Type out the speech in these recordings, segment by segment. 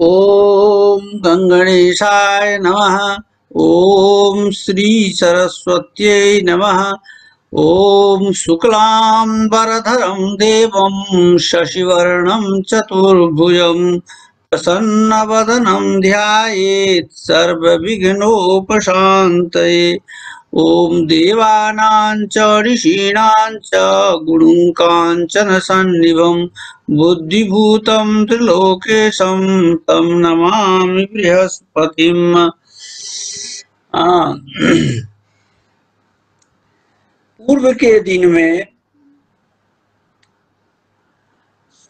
ओम गंगणेशाय नमः। ओम श्री सरस्वत्यै नमः। ओम शुक्लांबरधरं देवं शशिवर्णं चतुर्भुजं प्रसन्नवदनं ध्यायेत् सर्वविघ्नोपशान्तये। ओम देवानां च ऋषीणां च गुणकाञ्चन सन्निभं बुद्धिभूतं त्रिलोकेशं तं नमामि बृहस्पतिम्। पूर्व के दिन में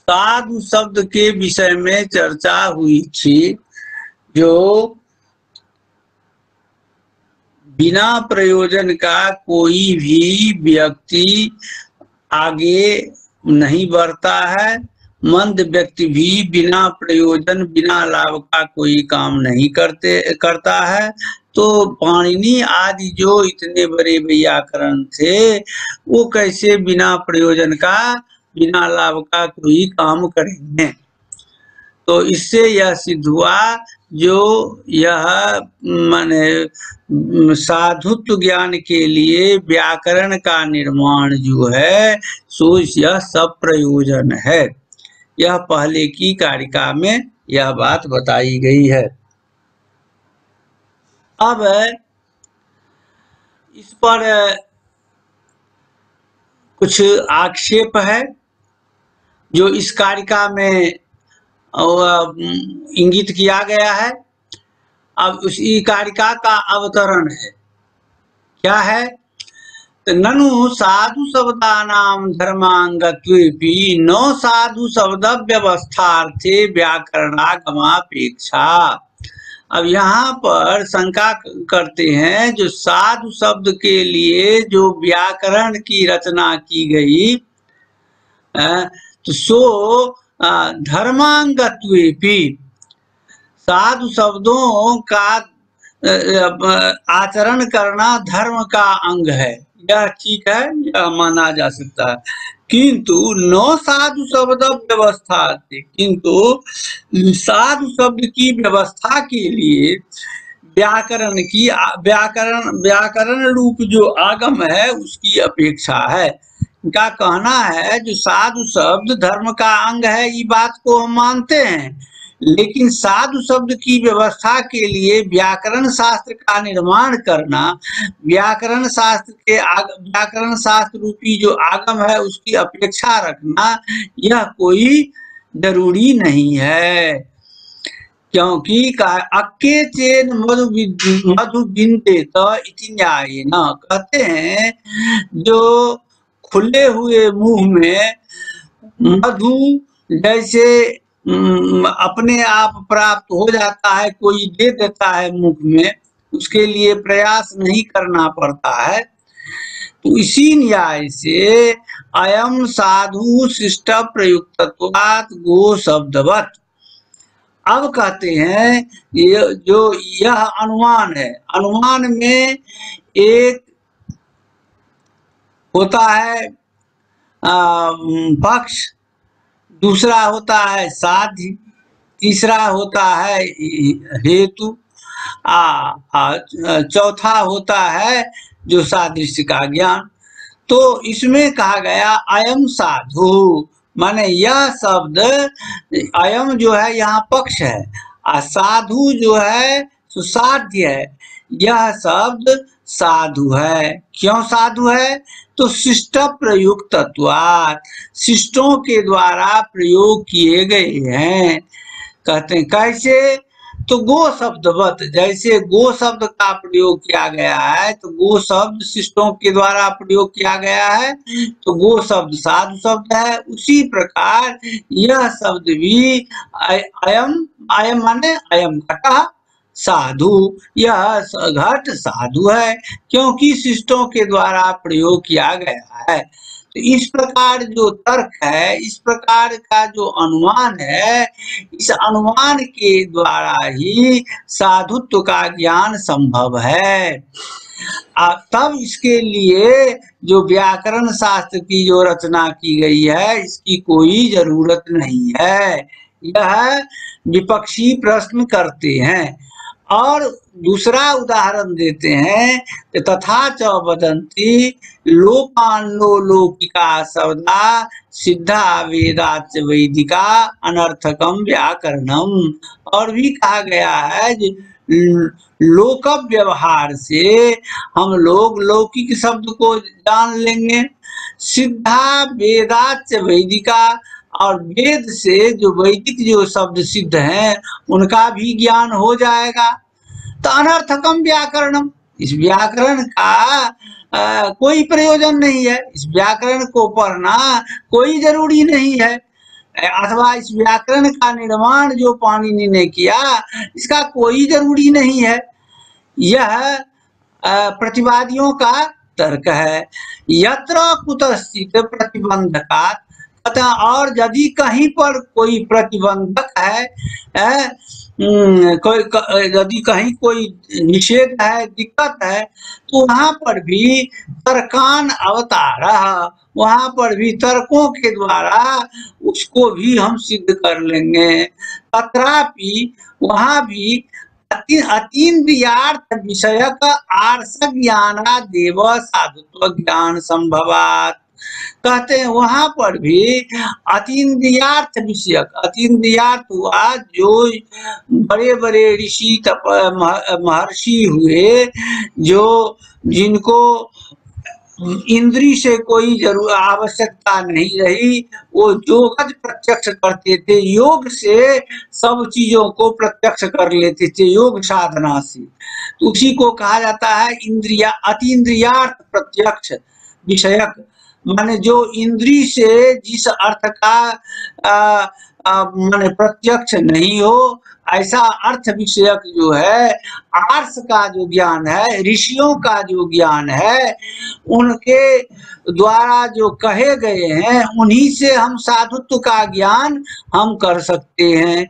साधु शब्द के विषय में चर्चा हुई थी, जो बिना प्रयोजन का कोई भी व्यक्ति आगे नहीं बढ़ता है। मंद व्यक्ति भी बिना प्रयोजन बिना लाभ का कोई काम नहीं करता है। तो पाणिनि आदि जो इतने बड़े व्याकरण थे, वो कैसे बिना प्रयोजन का बिना लाभ का कोई काम करेंगे। तो इससे यह सिद्ध हुआ, जो यह माने साधुत्व ज्ञान के लिए व्याकरण का निर्माण जो है, सो यह सब प्रयोजन है। यह पहले की कारिका में यह बात बताई गई है। अब इस पर कुछ आक्षेप है, जो इस कारिका में इंगित किया गया है। अब उसी कारिका का अवतरण है, क्या है? तो ननु साधु शब्दानाम धर्मांगत्वेपि नो साधु शब्द व्यवस्थार्थे व्याकरणागमापेक्षा। अब यहाँ पर शंका करते हैं, जो साधु शब्द के लिए जो व्याकरण की रचना की गई, तो सो धर्मांगत्वेपि, साधु शब्दों का आचरण करना धर्म का अंग है। यह ठीक है, यह माना जा सकता है। किंतु नो साधु शब्द व्यवस्था, किंतु साधु शब्द की व्यवस्था के लिए व्याकरण रूप जो आगम है, उसकी अपेक्षा है। इनका कहना है, जो साधु शब्द धर्म का अंग है, ये बात को हम मानते हैं, लेकिन साधु शब्द की व्यवस्था के लिए व्याकरण शास्त्र का निर्माण करना, व्याकरण शास्त्र रूपी जो आगम है उसकी अपेक्षा रखना, यह कोई जरूरी नहीं है। क्योंकि अक्के चेन मधु बिंदेत इति न्यायेन, कहते हैं जो खुले हुए मुंह में मधु जैसे अपने आप प्राप्त हो जाता है, कोई दे देता है मुख में, उसके लिए प्रयास नहीं करना पड़ता है। तो इसी न्याय से अयम साधु शिष्ट प्रयुक्तत्वात् गो शब्दवत्। अब कहते हैं, यह अनुमान है। अनुमान में एक होता है पक्ष, दूसरा होता है साध्य, तीसरा होता है हेतु, चौथा होता है जो सादृश्य का ज्ञान। तो इसमें कहा गया अयम साधु, माने यह शब्द, अयम जो है यहाँ पक्ष है, और साधु जो है सुसाध्य है। यह शब्द साधु है। क्यों साधु है? तो शिष्ट प्रयुक्तत्वात्, शिष्टों के द्वारा प्रयोग किए गए हैं। कहते हैं कैसे? तो गो शब्दवत, जैसे गो शब्द का प्रयोग किया गया है, तो गो शब्द शिष्टों के द्वारा प्रयोग किया गया है, तो गो शब्द साधु शब्द है। उसी प्रकार यह शब्द भी अयम माने अयम घटः साधु, यह घट साधु है, क्योंकि शिष्टों के द्वारा प्रयोग किया गया है। तो इस प्रकार जो तर्क है, इस प्रकार का जो अनुमान है, इस अनुमान के द्वारा ही साधुत्व का ज्ञान संभव है। तब इसके लिए जो व्याकरण शास्त्र की जो रचना की गई है, इसकी कोई जरूरत नहीं है। यह विपक्षी प्रश्न करते हैं। और दूसरा उदाहरण देते हैं कि तथा च वदन्ति लोकान्नो लौकिका शब्दा सिद्धा वेदाच वैदिका अनर्थकम व्याकरणम। और भी कहा गया है लोक व्यवहार से हम लोग लौकिक शब्द को जान लेंगे, सिद्धा वेदाच वैदिका, और वेद से जो वैदिक जो शब्द सिद्ध हैं उनका भी ज्ञान हो जाएगा। तो अनर्थकम व्याकरणम, इस व्याकरण का कोई प्रयोजन नहीं है, इस व्याकरण को पढ़ना कोई जरूरी नहीं है, अथवा इस व्याकरण का निर्माण जो पाणिनि ने किया इसका कोई जरूरी नहीं है। यह प्रतिवादियों का तर्क है। यत्र कुतश्चित प्रतिबंधकात्, और यदि कहीं पर कोई प्रतिबंधक है, यदि कहीं कोई निषेध है, दिक्कत है, तो वहां पर भी तर्कान अवतार, वहां पर भी तर्कों के द्वारा उसको भी हम सिद्ध कर लेंगे। तत्रापि वहां भी अतीन्द्रियार्थ विषयक आर्ष ज्ञानादेव साधुत्व ज्ञान संभवात्। कहते हैं वहां पर भी अतीन्द्रियार्थ विषयक, अतीन्द्रियार्थ हुआ जो बड़े बड़े ऋषि महर्षि हुए, जो जिनको इंद्री से कोई जरूर आवश्यकता नहीं रही, वो योगज प्रत्यक्ष करते थे, योग से सब चीजों को प्रत्यक्ष कर लेते थे, योग साधना से। तो उसी को कहा जाता है इंद्रिया अतीन्द्रियार्थ प्रत्यक्ष विषयक, माने जो इंद्री से जिस अर्थ का माने प्रत्यक्ष नहीं हो, ऐसा अर्थ विषयक जो है, आर्ष का जो ज्ञान है, ऋषियों का जो ज्ञान है, उनके द्वारा जो कहे गए हैं उन्हीं से हम साधुत्व का ज्ञान हम कर सकते हैं।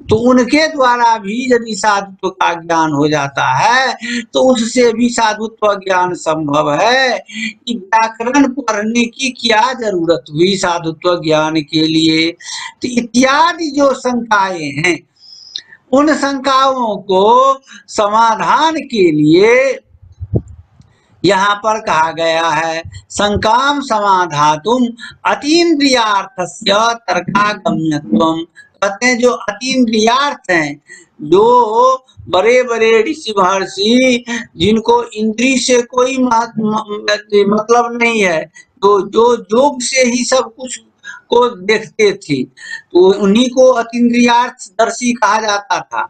तो उनके द्वारा भी यदि साधुत्व का ज्ञान हो जाता है तो उससे भी साधुत्व ज्ञान संभव है। कि व्याकरण पढ़ने की क्या जरूरत हुई साधुत्व ज्ञान के लिए। तो इत्यादि जो शंकाएं हैं, उन शंकाओं को समाधान के लिए यहाँ पर कहा गया है शंकाम समाधातुम अतीन्द्रियार्थस्य तर्कागम्यत्वम। कहते हैं जो अतीन्द्रियार्थ हैं, जो बड़े बड़े ऋषि महर्षि जिनको इंद्री से कोई मतलब नहीं है, तो जो योग से ही सब कुछ को देखते थे, तो उन्हीं को अतीन्द्रियार्थ दर्शी कहा जाता था।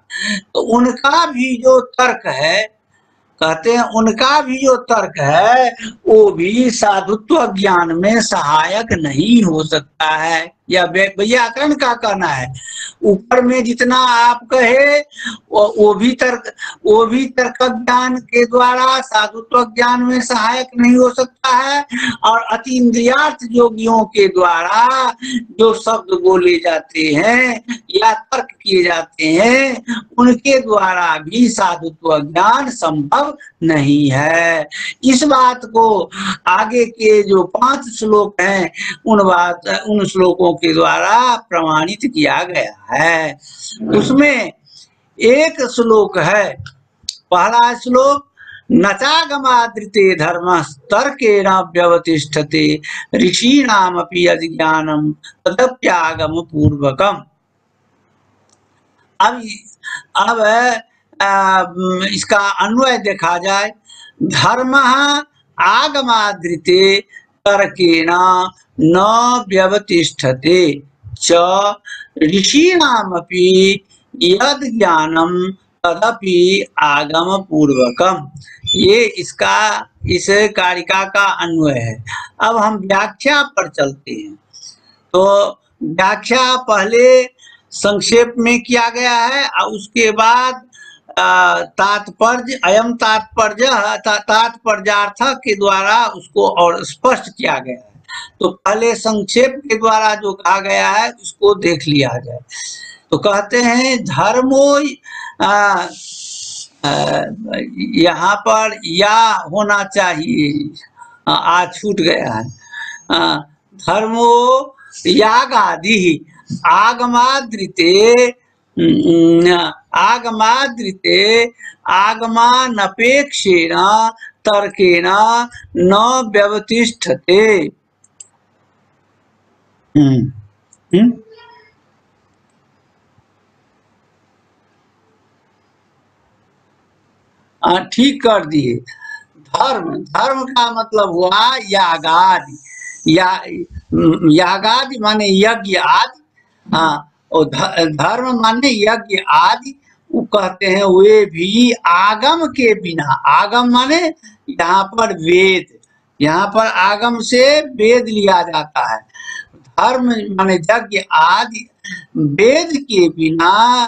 तो उनका भी जो तर्क है, कहते हैं उनका भी जो तर्क है वो भी साधुत्व ज्ञान में सहायक नहीं हो सकता है। या व्याकरण का कहना है, ऊपर में जितना आप कहे वो भी तर्क ज्ञान के द्वारा साधुत्व ज्ञान में सहायक नहीं हो सकता है, और अतीन्द्रियार्थ योगियों के द्वारा जो शब्द बोले जाते हैं या तर्क किए जाते हैं उनके द्वारा भी साधुत्व ज्ञान संभव नहीं है। इस बात को आगे के जो 5 श्लोक हैं उन श्लोकों के द्वारा प्रमाणित किया गया है। उसमें एक श्लोक है, पहला श्लोक, नचागमादृते धर्म तर्केण व्यवतिष्ठते ऋषीणामपि अज्ञानम तदप्यागम पूर्वकम। अब इसका अन्वय देखा जाए, धर्म आगमादृते तर्केण न व्यवतिष्ठते च ऋषीणामपि यद ज्ञानम तदपि आगम पूर्वकम। ये इस कारिका का अन्वय है। अब हम व्याख्या पर चलते हैं। तो व्याख्या पहले संक्षेप में किया गया है और उसके बाद तात्पर्य अयम तात्पर्यार्थ के द्वारा उसको और स्पष्ट किया गया है। तो पहले संक्षेप के द्वारा जो कहा गया है उसको देख लिया जाए। तो कहते हैं धर्मो, यहाँ पर या होना चाहिए, आज छूट गया है, धर्मो याग आदि, आगमादृते आगमादृते आगमानपेक्षेण तर्केण न व्यवतिष्ठते। ठीक कर दिए। धर्म, धर्म का मतलब हुआ यागादि, यागादि माने यज्ञ आदि। हाँ, और धर्म माने यज्ञ आदि। वो कहते हैं वे भी आगम के बिना, आगम माने यहाँ पर वेद, यहाँ पर आगम से वेद लिया जाता है। धर्म माने यज्ञ आदि, वेद के बिना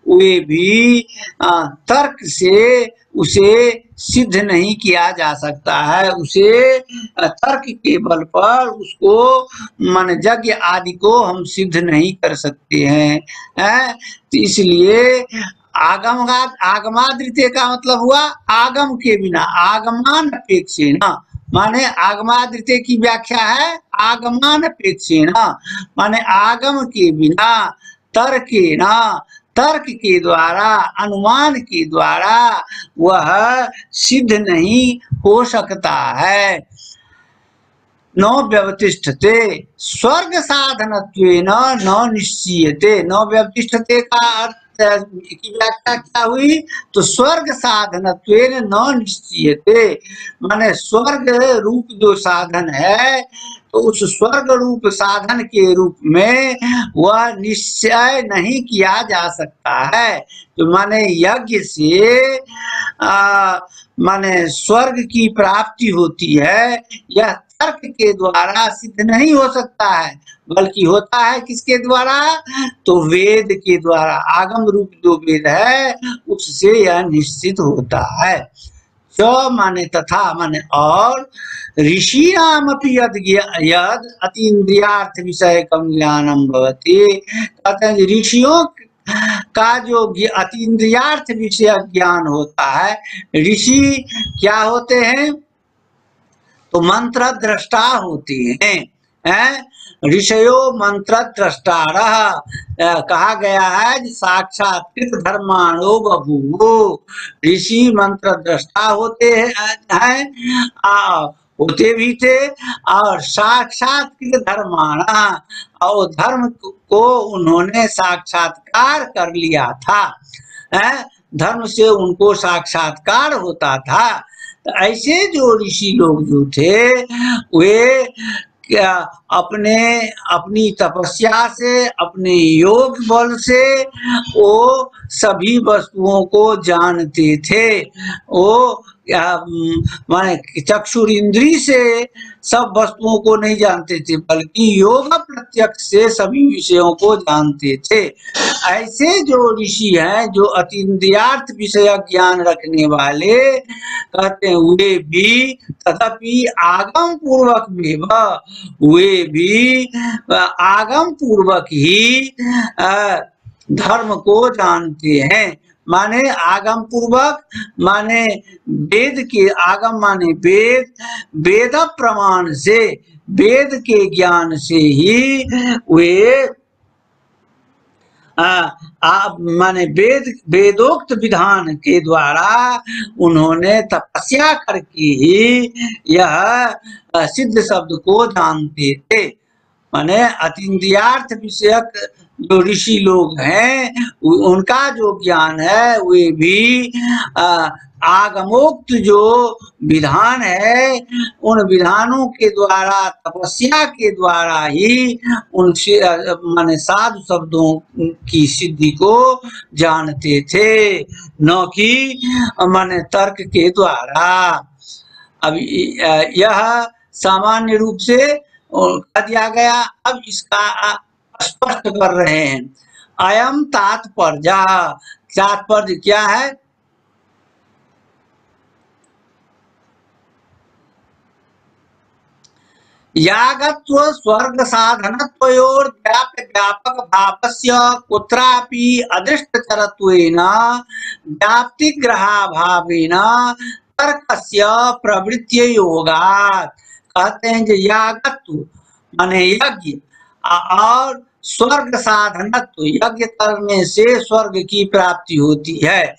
वे भी तर्क से उसे सिद्ध नहीं किया जा सकता है। उसे तर्क के बल पर उसको मन यज्ञ आदि को हम सिद्ध नहीं कर सकते हैं। तो इसलिए आगमादृते का मतलब हुआ आगम के बिना, आगमान अपेक्षेण माने आगमादृते की व्याख्या है आगमान अपेक्षेण माने आगम के बिना, तर्केण तर्क के द्वारा, अनुमान के द्वारा वह सिद्ध नहीं हो सकता है। न व्यवतिष्ठते स्वर्ग साधनत्वेन न निश्चीयते। न व्यवतिष्ठते का अर्थ की व्याख्या क्या हुई? तो स्वर्ग साधनत्वेन न निश्चीयते माने स्वर्ग रूप जो साधन है, तो उस स्वर्ग रूप साधन के रूप में वह निश्चय नहीं किया जा सकता है। तो माने यज्ञ से माने स्वर्ग की प्राप्ति होती है, यह तर्क के द्वारा सिद्ध नहीं हो सकता है, बल्कि होता है किसके द्वारा? तो वेद के द्वारा, आगम रूप जो वेद है उससे यह निश्चित होता है। च माने तथा माने और, ऋषीणाम अपि यद अतीन्द्रियार्थ विषयकम ज्ञानम भवति। कहते हैं ऋषियों का जो अतीन्द्रियार्थ विषय ज्ञान होता है, ऋषि क्या होते हैं? तो मंत्र दृष्टा होते हैं। ऋषयो मंत्र दृष्टारः कहा गया है, साक्षात्कृत धर्माणो बभूवो। ऋषि मंत्र दृष्टा होते हैं, होते भी थे, और साक्षात्कृत धर्माणा, और धर्म को उन्होंने साक्षात्कार कर लिया था। धर्म से उनको साक्षात्कार होता था। तो ऐसे जो ऋषि लोग जो थे वे क्या अपनी तपस्या से, अपने योग बल से वो सभी वस्तुओं को जानते थे। वो माने चक्षुर इंद्री से सब वस्तुओं को नहीं जानते थे, बल्कि योग प्रत्यक्ष से सभी विषयों को जानते थे। ऐसे जो ऋषि हैं, जो अतीन्द्रियार्थ विषय ज्ञान रखने वाले, कहते हैं वे भी तथापि आगम पूर्वक में, वे भी आगम पूर्वक ही धर्म को जानते हैं। माने आगम पूर्वक माने वेद के, आगम माने वेद, वेद प्रमाण से, वेद के ज्ञान से ही वे माने वेदोक्त विधान के द्वारा उन्होंने तपस्या करके ही यह सिद्ध शब्द को जानते थे। माने अतीन्द्रियार्थ विषयक जो ऋषि लोग हैं, उनका जो ज्ञान है वे भी आगमोक्त जो विधान है, उन विधानों के द्वारा, तपस्या के द्वारा ही उनसे माने साधु शब्दों की सिद्धि को जानते थे, न कि माने तर्क के द्वारा। अब यह सामान्य रूप से कह दिया गया। अब इसका स्पष्ट कर रहे हैं। अयम तात्पर्य, तात्पर्य क्या है? यागत्व स्वर्ग साधनत्वयोर व्यापक भावस्य कुत्रापि अदृष्टचरत्वेन व्याप्तिग्रहाभावेन तर्कस्य प्रवृत्ति योगात्। कहते हैं जो यागत्व माने यज्ञ और स्वर्ग साधनत्व, यज्ञ करने से स्वर्ग की प्राप्ति होती है।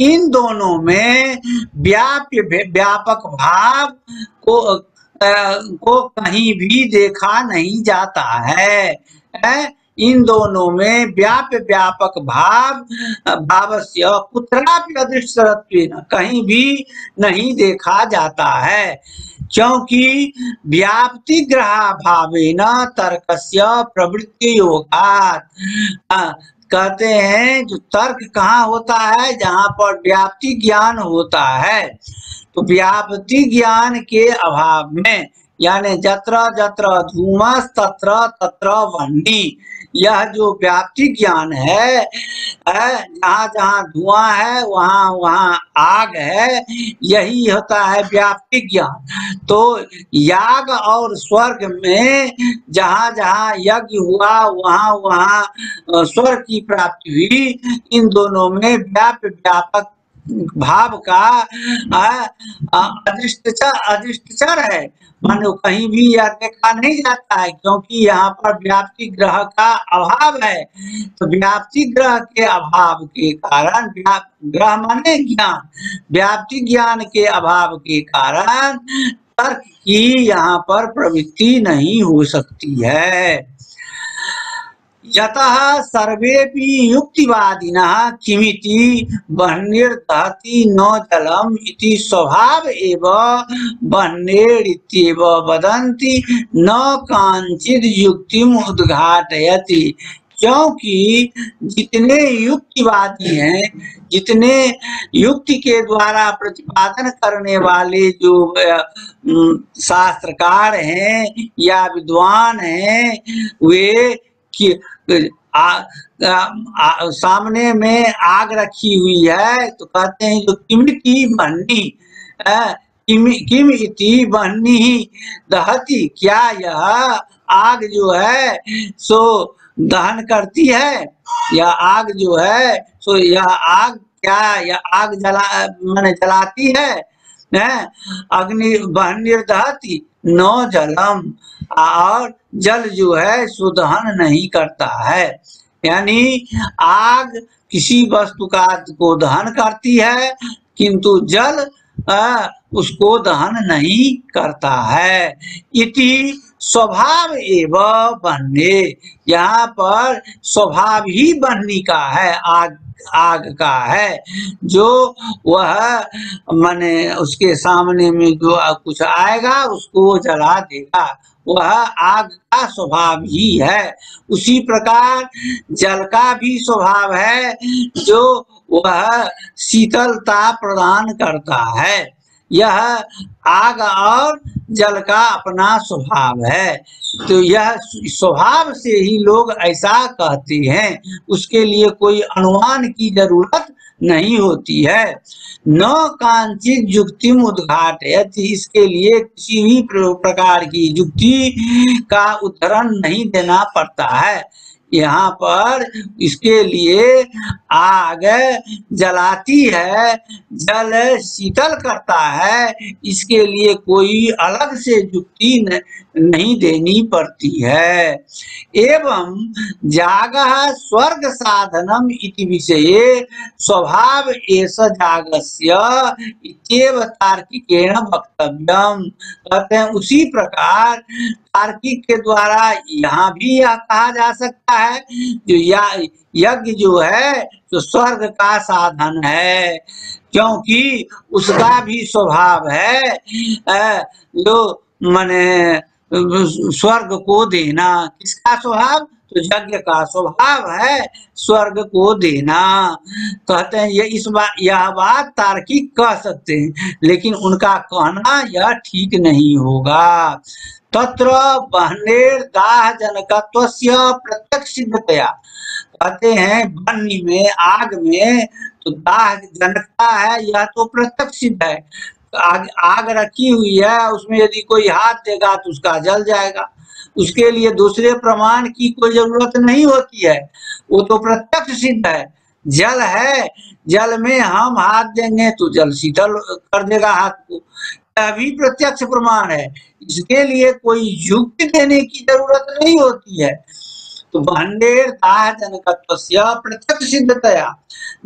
इन दोनों में व्यापक भाव को कहीं भी देखा नहीं जाता है। इन दोनों में व्यापक भावस्य कुत्रापि अदृष्टत्वेन कहीं भी नहीं देखा जाता है, क्योंकि व्याप्ति ग्रह भावेन तर्कस्य प्रवृत्ति योगात्। कहते हैं जो तर्क कहाँ होता है, जहाँ पर व्याप्ति ज्ञान होता है। तो व्याप्ति ज्ञान के अभाव में, यानी जत्र जत्र धूमस तत्र तत्र वह्नि, यह जो व्याप्ति ज्ञान है, जहाँ जहाँ धुआं है वहाँ वहाँ आग है, यही होता है व्याप्ति ज्ञान। तो याग और स्वर्ग में जहाँ जहाँ यज्ञ हुआ वहाँ वहाँ स्वर्ग की प्राप्ति हुई। इन दोनों में व्यापक भाव का अधिष्ठचर है, मानो कहीं भी यह देखा नहीं जाता है, क्योंकि यहाँ पर व्याप्ति ग्रह का अभाव है। तो व्याप्ति ग्रह के अभाव के कारण, ग्रह माने ज्ञान, व्याप्ति ज्ञान के अभाव के कारण तर्क की यहाँ पर प्रवृत्ति नहीं हो सकती है। यतः सर्वेपि युक्तिवादिनः किमिति वह्निर्दहति न जलम इति स्वभाव एव वह्निरित्येव वदन्ति न कांचिद युक्तिम उद्घाटयति। क्योंकि जितने युक्तिवादी हैं, जितने युक्ति के द्वारा प्रतिपादन करने वाले जो शास्त्रकार हैं या विद्वान हैं, वे कि सामने में आग रखी हुई है तो कहते हैं जो किमिति वह्नि, किम इति वह्नि दहति, क्या यह आग जो है सो दहन करती है, या आग जो है सो यह आग क्या यह आग माने जलाती है। अग्नि वह्निर्दहति न जलम, और जल जो है सो दहन नहीं करता है, यानी आग किसी वस्तु को दहन करती है किंतु जल उसको दहन नहीं करता है। इति स्वभाव एव वह्नि, यहाँ पर स्वभाव ही वह्नि का है, आग का है, जो वह माने उसके सामने में जो कुछ आएगा उसको जला देगा, वह आग का स्वभाव ही है। उसी प्रकार जल का भी स्वभाव है, जो वह शीतलता प्रदान करता है। यह आग और जल का अपना स्वभाव है। तो यह स्वभाव से ही लोग ऐसा कहते हैं, उसके लिए कोई अनुमान की जरूरत नहीं होती है। न कांचित युक्ति उद्घाटयति, इसके लिए किसी भी प्रकार की युक्ति का उदाहरण नहीं देना पड़ता है। यहाँ पर इसके लिए आग जलाती है, जल शीतल करता है, इसके लिए कोई अलग से युक्ति नहीं देनी पड़ती है। एवं जागः स्वर्ग साधनम इति विषये स्वभाव एष जागस्य इत्येव तार्किकेण वक्तव्यम। कहते हैं उसी प्रकार तार्किक के द्वारा यहाँ भी यह कहा जा सकता है जो यज्ञ जो है तो स्वर्ग का साधन है, क्योंकि उसका भी स्वभाव है जो माने स्वर्ग को देना। किसका स्वभाव? तो यज्ञ का स्वभाव है स्वर्ग को देना। कहते हैं यह बात तार्किक कह सकते हैं, लेकिन उनका कहना यह ठीक नहीं होगा। तत्र वह्निर्दाह जनकत्वस्य प्रत्यक्ष सिद्धतया, कहते हैं वह्नि में, आग में तो दाह जनकता है, यह तो प्रत्यक्ष सिद्ध है। आग रखी हुई है, उसमें यदि कोई हाथ देगा तो उसका जल जाएगा, उसके लिए दूसरे प्रमाण की कोई जरूरत नहीं होती है, वो तो प्रत्यक्ष सिद्ध है। जल है, जल में हम हाथ देंगे तो जल शीतल कर देगा हाथ को, यह भी प्रत्यक्ष प्रमाण है। इसके लिए कोई युक्ति देने की जरूरत नहीं होती है। तो भाण्डेर दाह जनकत्वस्य प्रत्यक्ष सिद्धतया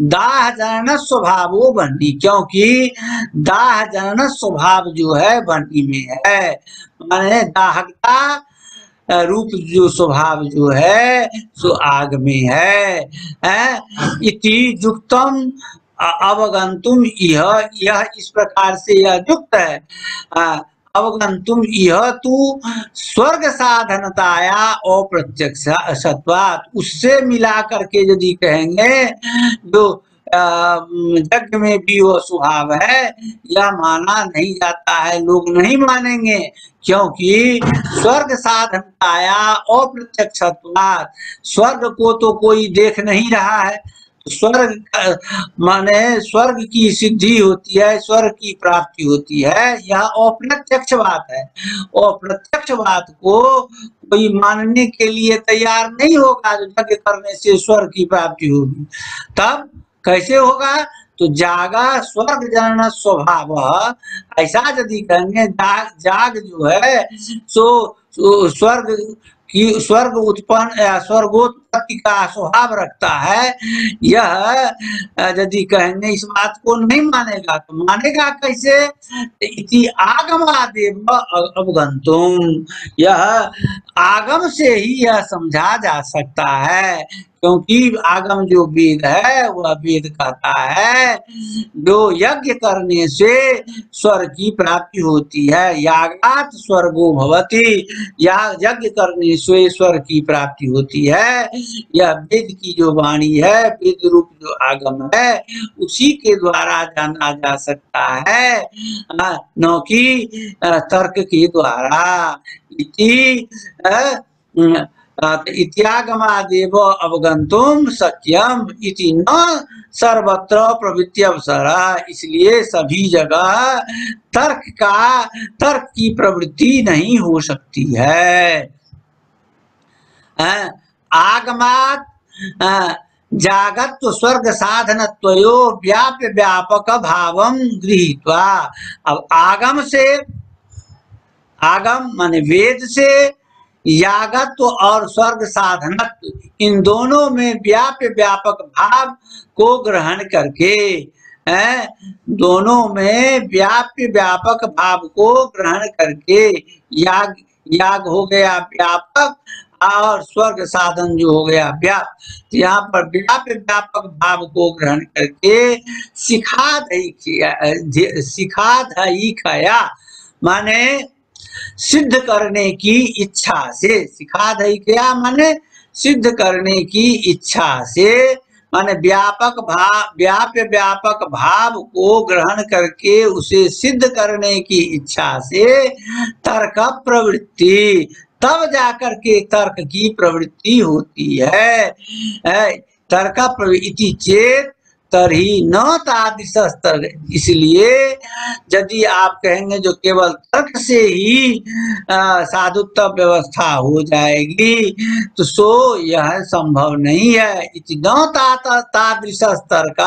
दाह जनन स्वभावो भंडी, क्योंकि दाह जनन स्वभाव जो है भंडी में है, माने दाहकता रूप जो स्वभाव जो है सो आग में है। इति युक्तम अवगंतुम यह इस प्रकार से यह युक्त है। अवगंतुम यह तू स्वर्ग साधनताया अप्रत्यक्षत्वात्, उससे मिला करके यदि कहेंगे जो यज्ञ में भी वो स्वभाव है, यह माना नहीं जाता है, लोग नहीं मानेंगे, क्योंकि स्वर्ग साधनताया अप्रत्यक्षत्वात्, स्वर्ग को तो कोई देख नहीं रहा है, स्वर्ग माने स्वर्ग की सिद्धि होती है, स्वर्ग की प्राप्ति होती है, यह अप्रत्यक्ष बात है। अप्रत्यक्ष बात को कोई मानने के लिए तैयार नहीं होगा, जो यज्ञ करने से स्वर्ग की प्राप्ति होगी। तब कैसे होगा? तो जागा स्वर्ग जनन स्वभाव, ऐसा यदि कहेंगे जाग जो है सो स्वर्ग उत्पन्न या स्वर्गोत्पत्ति का स्वभाव रखता है, यह यदि कहेंगे इस बात को नहीं मानेगा, तो मानेगा कैसे? इति आगमादेव अवगंतुम, यह आगम से ही यह समझा जा सकता है, क्योंकि आगम जो वेद है वह वेद कहता है जो यज्ञ करने से स्वर्ग की प्राप्ति होती है, यागात स्वर्गो भवति, या यज्ञ करने से स्वर्ग की प्राप्ति होती है। यह वेद की जो वाणी है, वेद रूप जो आगम है, उसी के द्वारा जाना जा सकता है, न कि तर्क के द्वारा। इत्यागमादेव अवगंतुम शक्यम इति न सर्वत्र प्रवृत्ति अवसर, इसलिए सभी जगह तर्क की प्रवृत्ति नहीं हो सकती है। आगमात जागत स्वर्ग साधनत्वयो व्याप्य व्यापक भावम गृहीत्वा, अब आगम माने वेद से यागत्व और स्वर्ग साधनत्व, इन दोनों में व्याप्य व्यापक भाव को ग्रहण करके, दोनों में व्याप्य व्यापक भाव को ग्रहण करके, याग हो गया व्यापक और स्वर्ग साधन जो हो गया व्याप्त, यहाँ पर व्याप्य व्यापक भाव को ग्रहण करके सिखाधई खया माने सिद्ध करने की इच्छा से, सिखाधैया माने सिद्ध करने की इच्छा से, माने व्याप्य व्यापक भाव को ग्रहण करके उसे सिद्ध करने की इच्छा से तर्क प्रवृत्ति, तब जाकर के तर्क की प्रवृत्ति होती है। तर्क प्रवृत्ति चेत तरही न तादृश, इसलिए यदि आप कहेंगे जो केवल तर्क से ही साधुत्व व्यवस्था हो जाएगी, तो सो यह संभव नहीं है। इति न तादृश तर्क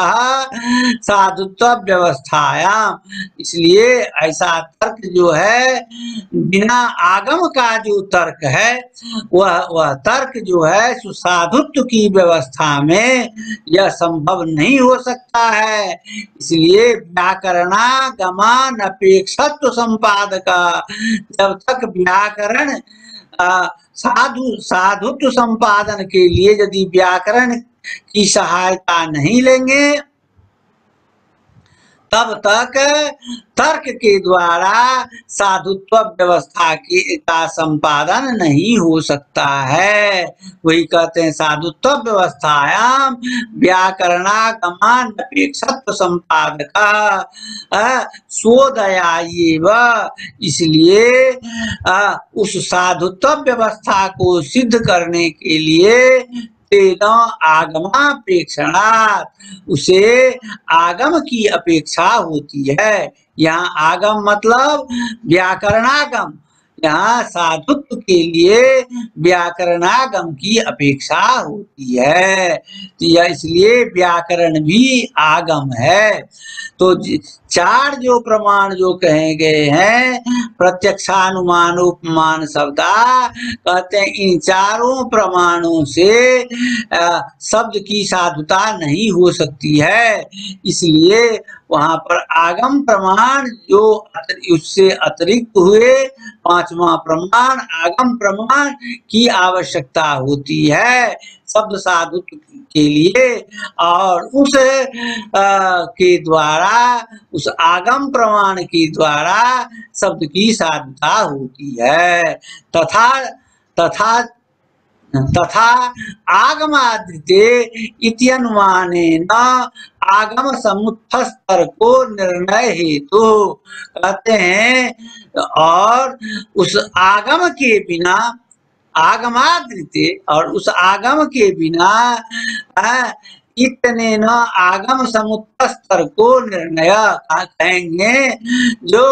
साधुत्व व्यवस्थायाम, इसलिए ऐसा तर्क जो है बिना आगम का जो तर्क है, वह तर्क जो है साधुत्व की व्यवस्था में यह संभव नहीं हो सकता है। इसलिए व्याकरणागमान अपेक्षत्व संपादक, जब तक व्याकरण साधुत्व संपादन के लिए यदि व्याकरण की सहायता नहीं लेंगे, तब तक तर्क के द्वारा साधुत्व व्यवस्था का संपादन नहीं हो सकता है। वही कहते हैं साधुत्व व्यवस्थायाम व्याकरणागमान अपेक्षत्व संपादक स्वोदयायेव, इसलिए उस साधुत्व व्यवस्था को सिद्ध करने के लिए तेना आगमापेक्षणात्, उसे आगम की अपेक्षा होती है। यहाँ आगम मतलब व्याकरणागम, यहाँ साधुत्व के लिए व्याकरणागम की अपेक्षा होती है, तो यह इसलिए व्याकरण भी आगम है। तो चार जो प्रमाण जो कहे गए हैं, प्रत्यक्षानुमान उपमान शब्दा, कहते हैं इन चारों प्रमाणों से शब्द की साधुता नहीं हो सकती है, इसलिए वहां पर आगम प्रमाण जो उससे अतिरिक्त हुए, पांचवा प्रमाण आगम प्रमाण की आवश्यकता होती है शब्द साधुत्व के लिए, और उस के द्वारा, उस आगम प्रमाण के द्वारा शब्द की साधुता होती है। तथा तथा तथा आगमादृते इत्यनुमानेन आगम समुत्थस्तर को निर्णय हेतु, कहते हैं और उस आगम के बिना, आगमादृते और उस आगम के बिना इतने न आगम समुत्थस्तर को निर्णय कहेंगे। जो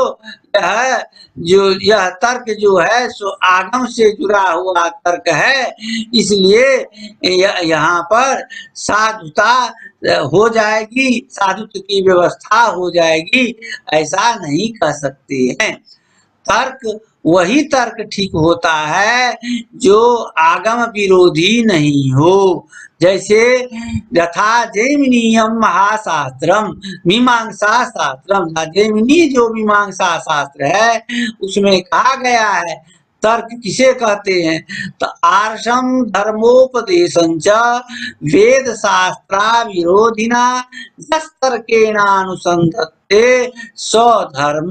यह तर्क जो है सो आगम से जुड़ा हुआ तर्क है, इसलिए यहाँ पर साधुता हो जाएगी, साधुत्व की व्यवस्था हो जाएगी, ऐसा नहीं कह सकते हैं। तर्क वही तर्क ठीक होता है जो आगम विरोधी नहीं हो। जैसे यथा जैमिनीयम महाशास्त्रम मीमांसा शास्त्रम, जैमिनी जो मीमांसा शास्त्र है उसमें कहा गया है, तर्क किसे कहते हैं, तो आर्षम धर्मोपदेशंच वेद शास्त्रा विरोधिना तर्केणानुसंधत्ते स्वधर्म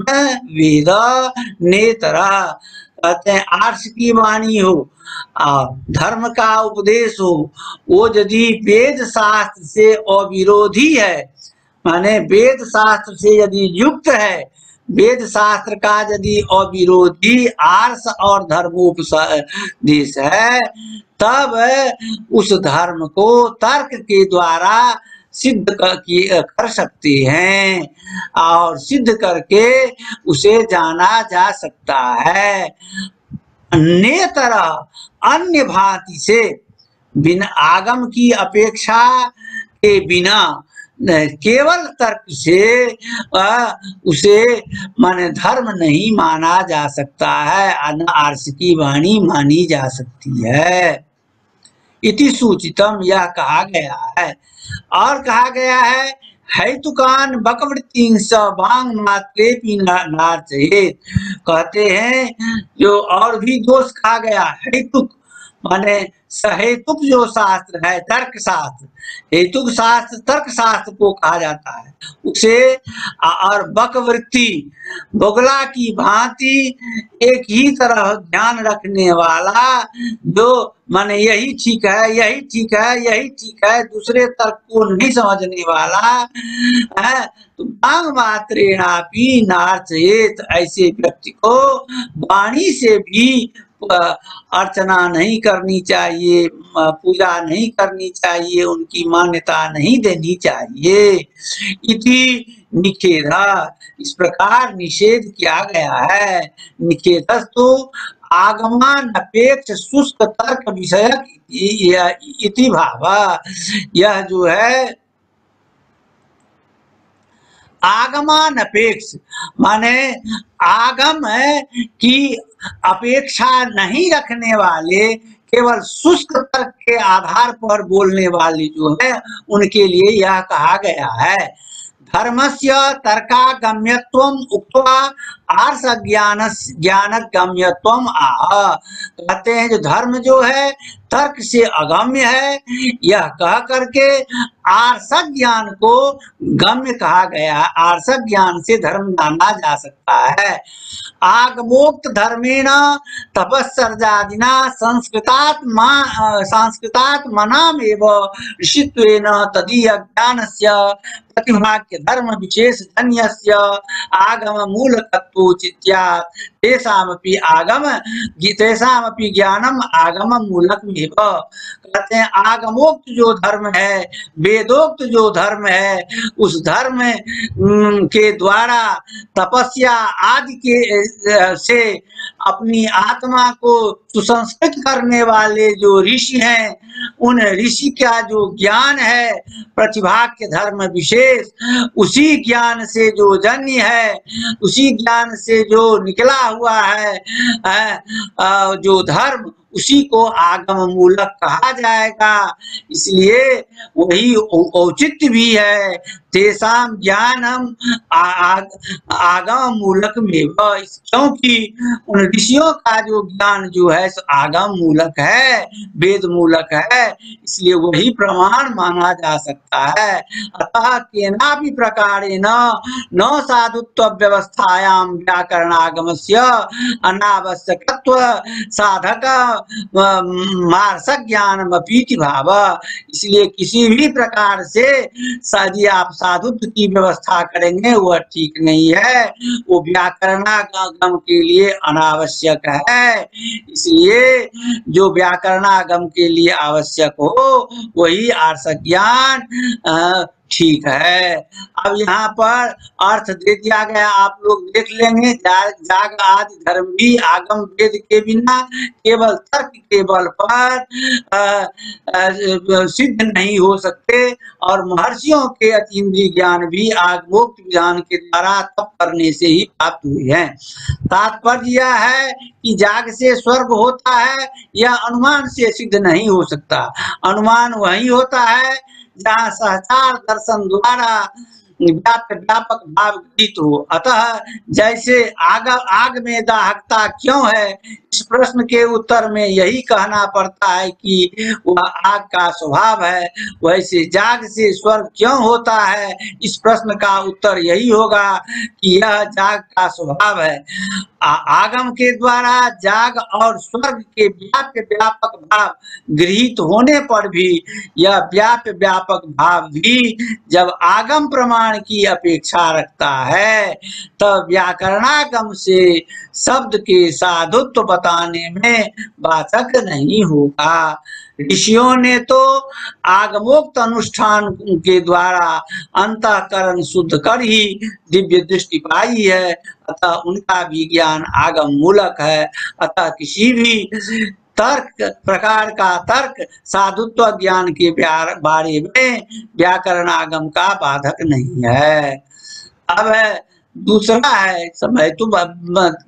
वेद नेतरा, कहते हैं आर्ष की वाणी हो और धर्म का उपदेश हो, वो यदि वेद शास्त्र से अविरोधी है, माने वेद शास्त्र से यदि युक्त है, वेद शास्त्र का यदि अविरोधी आर्ष और धर्मोपदेश है, तब उस धर्म को तर्क के द्वारा सिद्ध कर सकते हैं और सिद्ध करके उसे जाना जा सकता है। नेतरा अन्य भांति से, बिना आगम की अपेक्षा के बिना केवल तर्क से उसे माने धर्म नहीं माना जा सकता है, न आर्ष की वाणी मानी जा सकती है। इति सूचितम, यह कहा गया है। और कहा गया है हैतुकान बकवृत्ति भांग मात्रे नार्चयेत, कहते हैं जो और भी दोष कहा गया, हेतुक माने सहेतुक जो शास्त्र है, तर्क शास्त्र, हेतुक शास्त्र तर्क शास्त्र को कहा जाता है उसे, और बकवृत्ति बोगला की भांति एक ही तरह ध्यान रखने वाला, जो माने यही ठीक है, यही ठीक है, यही ठीक है, दूसरे तर्क को नहीं समझने वाला है, तो भांग मात्रेणापि नार्चयेत, ऐसे व्यक्ति को वाणी से भी अर्चना नहीं करनी चाहिए, पूजा नहीं करनी चाहिए, उनकी मान्यता नहीं देनी चाहिए। इति निषेधा, इस प्रकार निषेध किया गया है। निषेधस्तु आगमान अपेक्ष शुष्क तर्क विषयक इति भाव, यह जो है आगमान अपेक्ष माने आगम की अपेक्षा नहीं रखने वाले, केवल शुष्क तर्क के आधार पर बोलने वाले जो है उनके लिए यह कहा गया है। धर्मस्य तर्कागम्यत्वम उक्त्वा आर्ष ज्ञान गम्यत्वम आह, कहते हैं जो धर्म जो है तर्क से अगम्य है, यह कह करके आर्षक ज्ञान को गम्य कहा गया। आर्षक ज्ञान से धर्म जाना जा सकता है। आगमोक्त धर्मेण तपस्सर्जादिना संस्कृतात्मनामेव ऋषित्वेन तदीय ज्ञानस्य प्रतिभाक्य धर्म विशेष धन्यस्य आगम मूलकत्वोचित्यात् तेषामपि ज्ञानम आगम मूलकमेव। कहते हैं आगमोक्त जो धर्म है, वेदोक्त जो धर्म है, उस धर्म के द्वारा तपस्या आदि के से अपनी आत्मा को सुसंस्कृत करने वाले जो ऋषि हैं, उन ऋषि का जो ज्ञान है प्रतिभा के धर्म विशेष, उसी ज्ञान से जो जन्य है, उसी ज्ञान से जो निकला हुआ है जो धर्म, उसी को आगम मूलक कहा जाएगा। इसलिए वही औचित्य भी है, तेषाम ज्ञानम आगम मूलक में, क्योंकि उन ऋषियों का जो ज्ञान जो है आगम मूलक है, वेद मूलक है, इसलिए वही प्रमाण माना जा सकता है। अतः केनापि प्रकारेण न साधुत्व व्यवस्थायां व्याकरणागमस्य अनावश्यकत्व साधक मार्स ज्ञानमपीति भाव। इसलिए किसी भी प्रकार से यदि आप साधुत्व की व्यवस्था करेंगे वह ठीक नहीं है, वो व्याकरणागम के लिए अनावश्यक है। इसलिए जो व्याकरणागम के लिए आवश्यक हो वही आर्ष ज्ञान ठीक है। अब यहाँ पर अर्थ दे दिया गया, आप लोग देख लेंगे। जाग आदि धर्म भी आगम वेद के बिना केवल तर्क के बल पर सिद्ध नहीं हो सकते, और महर्षियों के अतीन्द्रिय ज्ञान भी आगमोक्त विधान के द्वारा तप करने से ही प्राप्त हुए हैं। तात्पर्य यह है कि जाग से स्वर्ग होता है यह अनुमान से सिद्ध नहीं हो सकता। अनुमान वही होता है जहाँ सहचार दर्शन द्वारा व्यापक भाव गृहीत हो। अतः जैसे आग में दाहकता क्यों है, इस प्रश्न के उत्तर में यही कहना पड़ता है कि वह आग का स्वभाव है। वैसे जाग से स्वर्ग क्यों होता है, इस प्रश्न का उत्तर यही होगा कि यह जाग का स्वभाव है। आगम के द्वारा जाग और स्वर्ग के व्यापक भाव गृहीत होने पर भी यह व्यापक भाव भी जब आगम प्रमाण की अपेक्षा रखता है, तब व्याकरणागम से शब्द के साधुत्व बताने में बाधक नहीं होगा। ऋषियों ने तो आगमोक्त अनुष्ठान के द्वारा अंतःकरण शुद्ध कर ही दिव्य दृष्टि पाई है, अतः उनका भी ज्ञान आगम मूलक है। अतः किसी भी प्रकार का तर्क साधुत्व ज्ञान के बारे में व्याकरणागम का बाधक नहीं है। अब दूसरा है, समय तो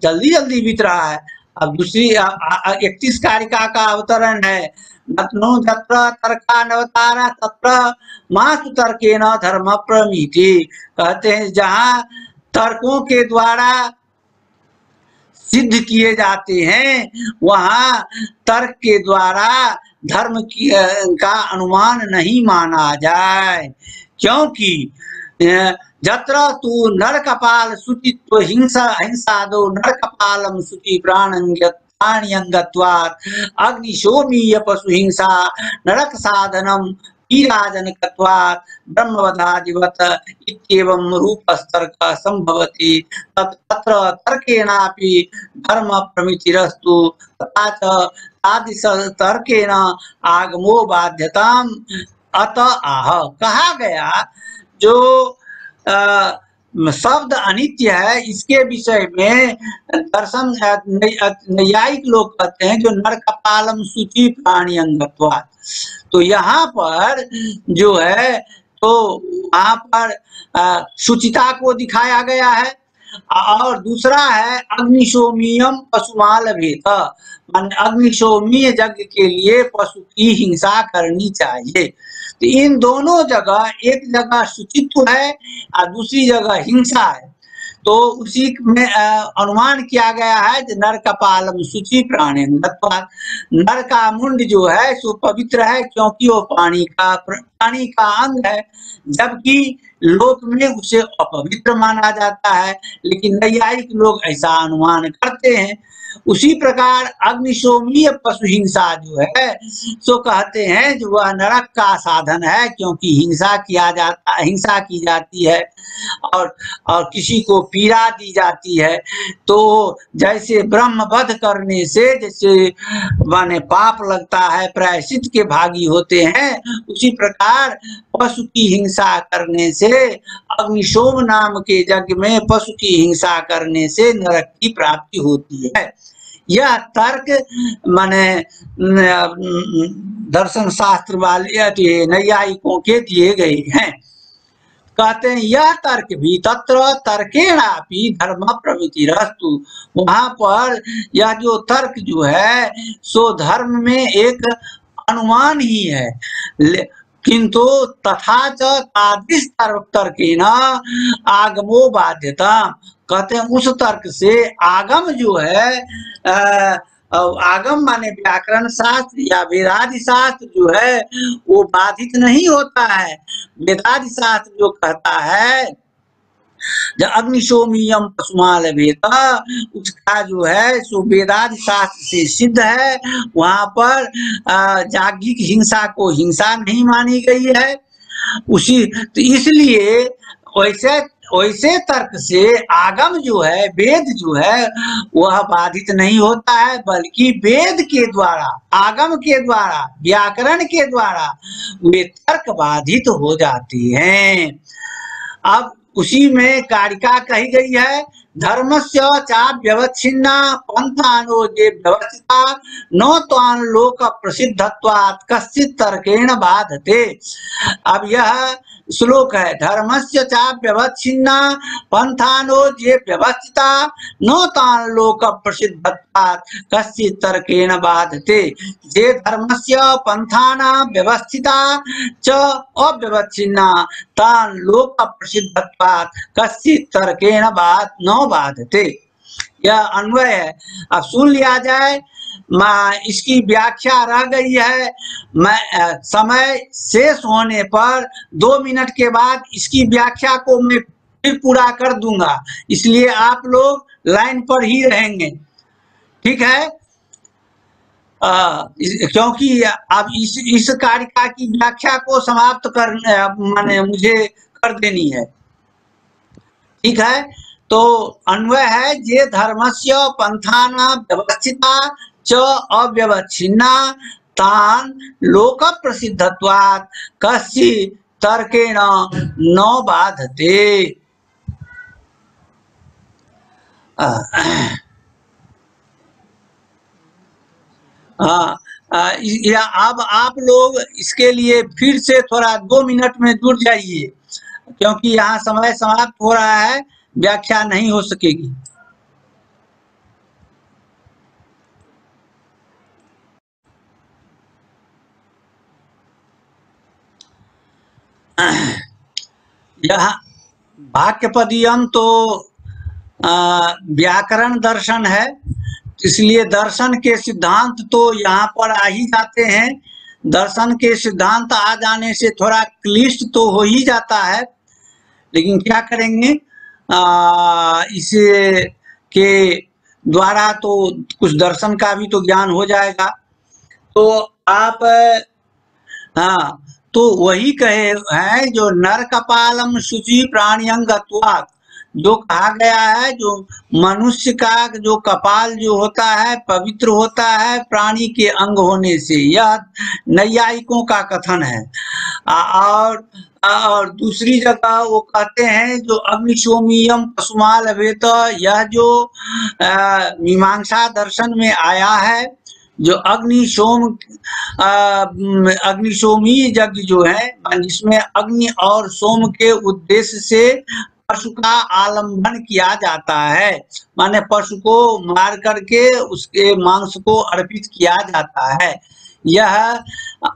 जल्दी जल्दी बीत रहा है। अब दूसरी 31 कारिका का अवतरण है। नत्नो तत्र तर्कानवतारा तत्र मास्तु तर्केण धर्म प्रमिति। कहते हैं जहाँ तर्कों के द्वारा सिद्ध किए जाते हैं, वहाँ तर्क के द्वारा धर्म का अनुमान नहीं माना जाए, क्योंकि जत्र तु नरकपाल शुचित्व हिंसादो नरकपालम शुचि प्राण्यंगत्वात् अग्निशोमीय पशु हिंसा नरक साधनम ईराजनकत्वात् ब्रह्मवधादिवत इत्येवं रूपस्तर्क संभवति। तत्र तर्केणापि धर्म प्रमितिरस्तु तथा च तादृशतर्केण आगमो बाध्यताम् अत आह। कहा गया जो शब्द अनित्य है, इसके विषय में दर्शन नैयायिक लोग कहते हैं जो नरकपालम शुचि प्राणी अंगत्वात्। तो यहाँ पर जो है तो वहाँ पर शुचिता को दिखाया गया है, और दूसरा है अग्निशोमीयम पशुमाल भेद, मान अग्निशोमीय यज्ञ के लिए पशु की हिंसा करनी चाहिए। तो इन दोनों जगह, एक जगह शुचित्व है और दूसरी जगह हिंसा है, तो उसी में अनुमान किया गया है नर कपालम शुचि प्राणी। नर का मुंड जो है सो पवित्र है, क्योंकि वो पानी का अंग है, जबकि लोक में उसे अपवित्र माना जाता है। लेकिन नैयायिक लोग ऐसा अनुमान करते हैं। उसी प्रकार अग्निशोमीय पशु हिंसा जो है सो कहते हैं जो वह नरक का साधन है, क्योंकि हिंसा की जाती है और किसी को पीड़ा दी जाती है। तो जैसे ब्रह्म वध करने से जैसे माने पाप लगता है, प्रायश्चित के भागी होते हैं, उसी प्रकार पशु की हिंसा करने से, अग्निशोम नाम के यज्ञ में पशु की हिंसा करने से नरक की प्राप्ति होती है। यह तर्क माने दर्शन शास्त्र वाले नैयायिकों के दिए गए हैं। कहते हैं यह तर्क भी तत्र तर्केणापि धर्म प्रवृत्तिरस्तु, वहां पर यह जो तर्क जो है सो धर्म में एक अनुमान ही है, किंतु तथा च तादृश तर्केण आगमो बाध्यता। कहते हैं उस तर्क से आगम जो है आगम माने व्याकरण शास्त्र या वेदादि शास्त्र जो है वो बाधित नहीं होता है। वेदादि शास्त्र जो कहता है जब अग्निशोमीयम पशुमाल वेता, उसका जो है सो वेदादि शास्त्र से सिद्ध है। वहां पर जागतिक हिंसा को हिंसा नहीं मानी गई है। उसी तो इसलिए वैसे तर्क से आगम जो है, वेद जो है वह बाधित नहीं होता है, बल्कि वेद के द्वारा, आगम के द्वारा, व्याकरण के द्वारा वे तर्क बाधित हो जाती हैं। अब उसी में कारिका कही गई है, धर्मस्य चाव्यवच्छिन्ना पंथानो जे व्यवस्थिता न त्वान लोक प्रसिद्धत्वात् कश्चित् तर्केण बाधते। अब यह श्लोक है, धर्मस्य चाव्यवच्छिन्ना पंथानो जे व्यवस्थिता न तान लोक प्रसिद्धत्वात् कश्चित् तर्केण बाधते। जे धर्मस्य पंथाना व्यवस्थिता च अव्यवच्छिन्ना तान लोक प्रसिद्धत्वात् कश्चित् तर्केण न बाधते। यह अन्वय है। अब सुन लिया जाए, इसकी व्याख्या रह गई है। मैं समय शेष होने पर 2 मिनट के बाद इसकी व्याख्या को मैं फिर पूरा कर दूंगा, इसलिए आप लोग लाइन पर ही रहेंगे, ठीक है? क्योंकि अब इस कारिका की व्याख्या को समाप्त करने माने मुझे कर देनी है, ठीक है? तो अन्वय है, जे धर्मस्य पंथाना व्यवस्थिता च अव्यवच्छिन्ना तान लोक प्रसिद्धत्वात् कश्चित् तर्केण न बाधते। अब आप लोग इसके लिए फिर से थोड़ा 2 मिनट में जुड़ जाइए, क्योंकि यहाँ समय समाप्त हो रहा है, व्याख्या नहीं हो सकेगी। यह वाक्यपदीयम तो व्याकरण दर्शन है, इसलिए दर्शन के सिद्धांत तो यहाँ पर आ ही जाते हैं। दर्शन के सिद्धांत आ जाने से थोड़ा क्लिष्ट तो हो ही जाता है, लेकिन क्या करेंगे, इसे के द्वारा तो कुछ दर्शन का भी तो ज्ञान हो जाएगा। तो आप हाँ, तो वही कहे हैं जो नर कपालम शुचि प्राण्यंगत्वात्, जो कहा गया है, जो मनुष्य का जो कपाल जो होता है पवित्र होता है प्राणी के अंग होने से, यह नैयायिकों का कथन है। और दूसरी जगह वो कहते हैं जो अग्निशोमीयम पशुमाल वेत, यह जो मीमांसा दर्शन में आया है, जो अग्निशोमी यज्ञ जो है, जिसमें अग्नि और सोम के उद्देश्य से पशु का आलंबन किया जाता है, माने पशु को मार करके उसके मांस को अर्पित किया जाता है। यह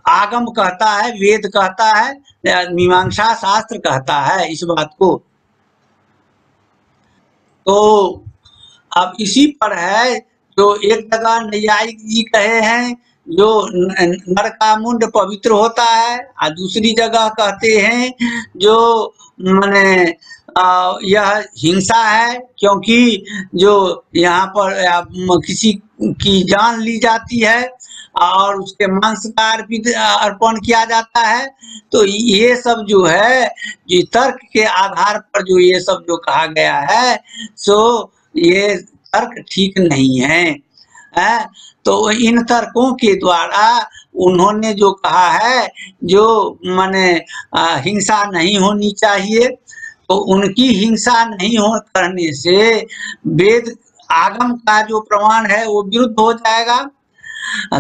आगम कहता है, वेद कहता है, मीमांसा शास्त्र कहता है इस बात को। तो अब इसी पर है, जो एक जगह नैयायिक जी कहे हैं जो नर का मुंड पवित्र होता है, और दूसरी जगह कहते हैं जो माने यह हिंसा है, क्योंकि जो यहाँ पर किसी की जान ली जाती है और उसके मांस का अर्पण किया जाता है। तो ये सब जो है, ये तर्क के आधार पर जो ये सब जो कहा गया है, सो ये तर्क ठीक नहीं है। तो इन तर्कों के द्वारा उन्होंने जो कहा है, जो माने हिंसा नहीं होनी चाहिए, तो उनकी हिंसा नहीं हो करने से वेद आगम का जो प्रमाण है वो विरुद्ध हो जाएगा।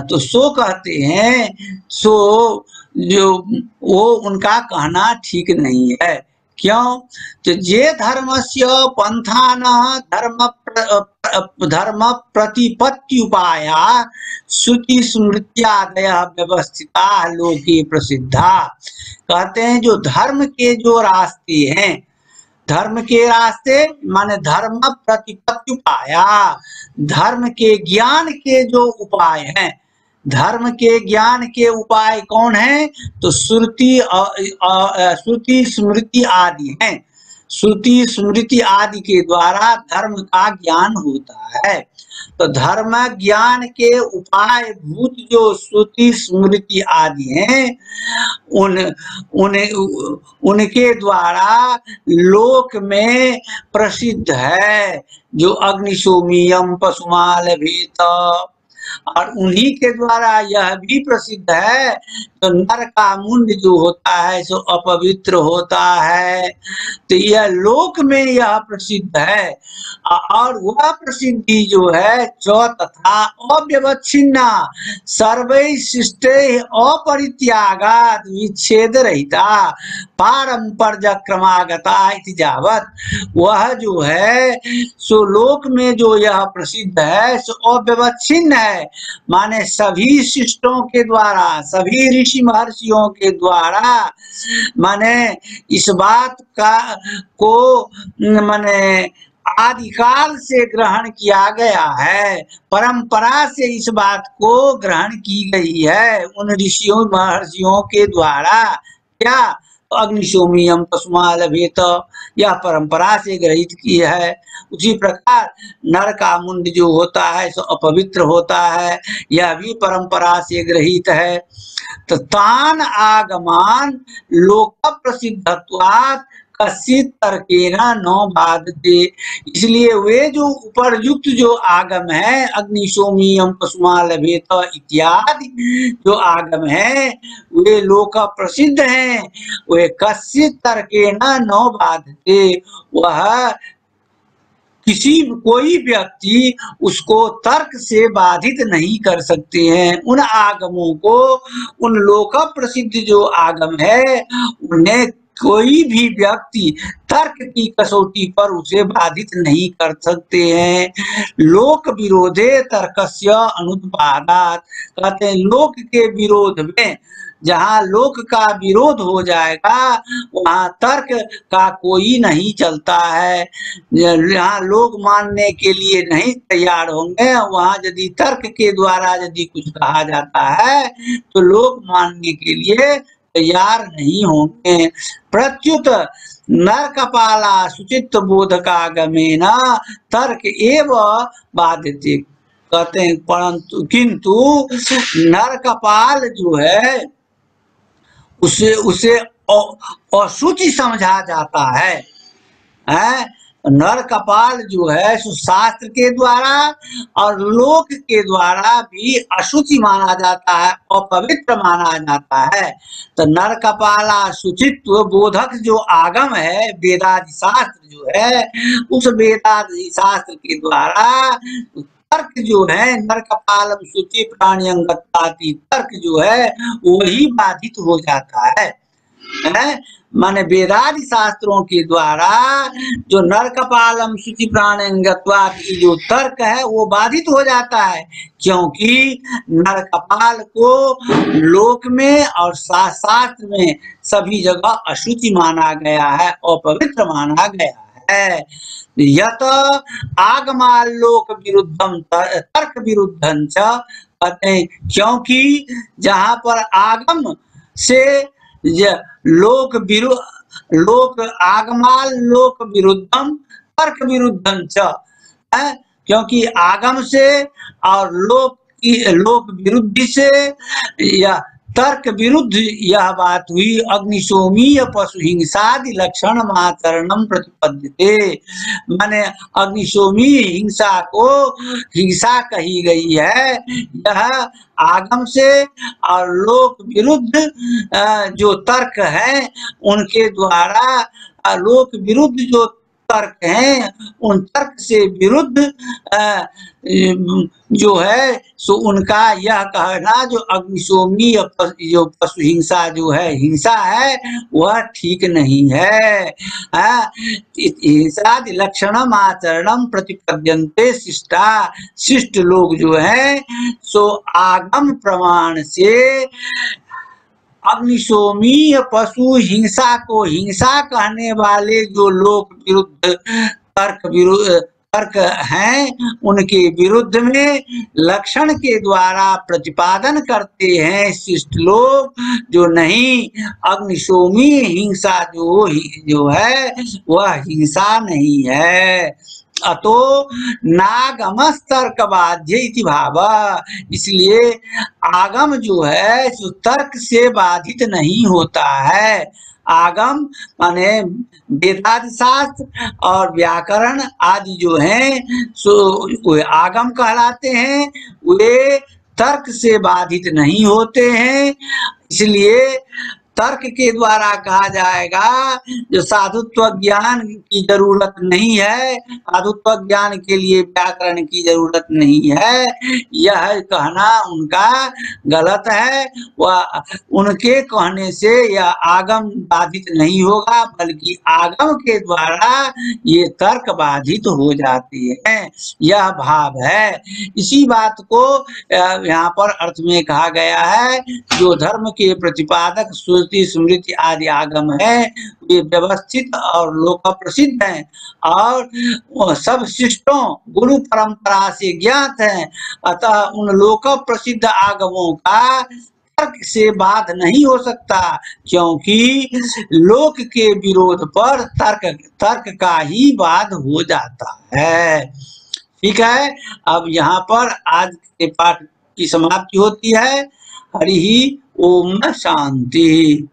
तो सो कहते हैं, सो जो वो उनका कहना ठीक नहीं है। क्यों? तो जे धर्मस्य पंथान धर्म प्रतिपत्ति उपाया श्रुति स्मृत्यादय व्यवस्थिता लोके प्रसिद्धा। कहते हैं जो धर्म के जो रास्ते हैं, धर्म के रास्ते माने धर्म प्रतिपत्ति उपाया, धर्म के ज्ञान के जो उपाय हैं, धर्म के ज्ञान के उपाय कौन है? तो श्रुति स्मृति आदि हैं। श्रुति स्मृति आदि के द्वारा धर्म का ज्ञान होता है। तो धर्म ज्ञान के उपाय भूत जो श्रुति स्मृति आदि हैं, उनके द्वारा लोक में प्रसिद्ध है जो अग्निशोमियम पशुमाल भीत, और उन्हीं के द्वारा यह भी प्रसिद्ध है तो नर का मुंड जो होता है सो अपवित्र होता है। तो यह लोक में यह प्रसिद्ध है, और वह प्रसिद्धि जो है च तथा अव्यवच्छिन्ना सर्वैशिष्टे अपरित्यागात् विच्छेद रहिता पारंपर्य क्रमागता इति जावत। वह जो है सो लोक में जो यह प्रसिद्ध है सो अव्यवच्छिन्न है, माने सभी शिष्टों के द्वारा, सभी ऋषि महर्षियों के द्वारा माने इस बात का को माने आदिकाल से ग्रहण किया गया है, परंपरा से इस बात को ग्रहण की गई है उन ऋषियों महर्षियों के द्वारा। क्या? अग्निशोमियम तस्माल भेत, यह परंपरा से ग्रहित की है। उसी प्रकार नर का मुंड जो होता है सो अपवित्र होता है, यह भी परंपरा से ग्रहित है। तो तान आगमान लोक प्रसिद्धत्वात् कश्चित् तर्केण न बाधते। इसलिए वे जो उपरयुक्त जो आगम है, अग्निशोमियम पशुमाल भेत इत्यादि जो आगम है वे लोक प्रसिद्ध हैं, वे कश्चित् तर्केण न बाधते। वह कोई व्यक्ति उसको तर्क से बाधित नहीं कर सकते हैं। उन आगमों को, उन लोक प्रसिद्ध जो आगम है उन्हें कोई भी व्यक्ति तर्क की कसौटी पर उसे बाधित नहीं कर सकते हैं। लोक विरोधे तर्कस्य अनुत्पादात्, कहते हैं लोक के विरोध में, जहाँ लोक का विरोध हो जाएगा वहाँ तर्क का कोई नहीं चलता है। जहाँ लोग मानने के लिए नहीं तैयार होंगे, वहाँ यदि तर्क के द्वारा यदि कुछ कहा जाता है तो लोग मानने के लिए तैयार नहीं होंगे। प्रत्युत नर कपाला सुचित्त बोधकागमेन तर्क एव बाध्यते। कहते हैं परंतु किंतु नर कपाल जो है उसे अशुचि समझा जाता है। नर कपाल जो है शास्त्र के द्वारा और लोक के द्वारा भी अशुचि माना जाता है, अपवित्र माना जाता है। तो नर कपाला शुचित्व बोधक जो आगम है, वेदादि शास्त्र जो है, उस वेदादि शास्त्र के द्वारा तर्क जो है नर कपालम शुचि प्राणी अंगत्वाति, तर्क जो है वही बाधित हो जाता है। माने वेदादि शास्त्रों के द्वारा जो नर कपालम शुचि प्राणंगत्वात् की जो तर्क है वो बाधित हो जाता है, क्योंकि नर कपाल को लोक में और शास्त्र में सभी जगह अशुचि माना गया है, अपवित्र माना गया है। यत आगमालोक विरुद्धम तर्क विरुद्धं च, कहते हैं क्योंकि जहाँ पर आगम से लोक लोक आगमाल लोक विरुद्धम तर्क विरुद्धम च, है, क्योंकि आगम से और लोक विरुद्ध से या तर्क विरुद्ध यह बात हुई। अग्निशोमीय पशु हिंसादि लक्षण माचरणम प्रतिपद्यते, माने अग्निशोमीय हिंसा को हिंसा कही गई है। यह आगम से और लोक विरुद्ध जो तर्क है उनके द्वारा, लोक विरुद्ध जो तर्क हैं उन तर्क से विरुद्ध जो है सो उनका यह कहना जो अग्निशोमीय जो पशु हिंसा जो है हिंसा है वह ठीक नहीं है। हिंसादि लक्षणम आचरणम प्रतिपद्यन्ते शिष्टा, शिष्ट लोग जो है सो आगम प्रमाण से अग्निशोमीय पशु हिंसा को हिंसा कहने वाले जो लोक विरुद्ध तर्क हैं उनके विरुद्ध में लक्षण के द्वारा प्रतिपादन करते हैं शिष्ट लोग, जो नहीं अग्निशोमीय हिंसा जो है वह हिंसा नहीं है। अतो नागमस तर्क बाध्य इति भाव, इसलिए आगम जो है जो तर्क से बाधित नहीं होता है। आगम माने वेदादि शास्त्र और व्याकरण आदि जो हैं सो वे आगम कहलाते हैं, वे तर्क से बाधित नहीं होते हैं। इसलिए तर्क के द्वारा कहा जाएगा जो साधुत्व ज्ञान की जरूरत नहीं है, साधुत्व ज्ञान के लिए व्याकरण की जरूरत नहीं है, यह कहना उनका गलत है। वह उनके कहने से यह आगम बाधित नहीं होगा, बल्कि आगम के द्वारा ये तर्क बाधित हो जाते हैं, यह भाव है। इसी बात को यहाँ पर अर्थ में कहा गया है, जो धर्म के प्रतिपादक स्मृति आदि आगम है वे व्यवस्थित और लोक प्रसिद्ध हैं और सब शिष्टों गुरु परंपरा से ज्ञात हैं। अतः उन लोक प्रसिद्ध आगमों का तर्क से बाध नहीं हो सकता, क्योंकि लोक के विरोध पर तर्क का ही बाध हो जाता है। ठीक है, अब यहाँ पर आज के पाठ की समाप्ति होती है। हरि ओम शांति।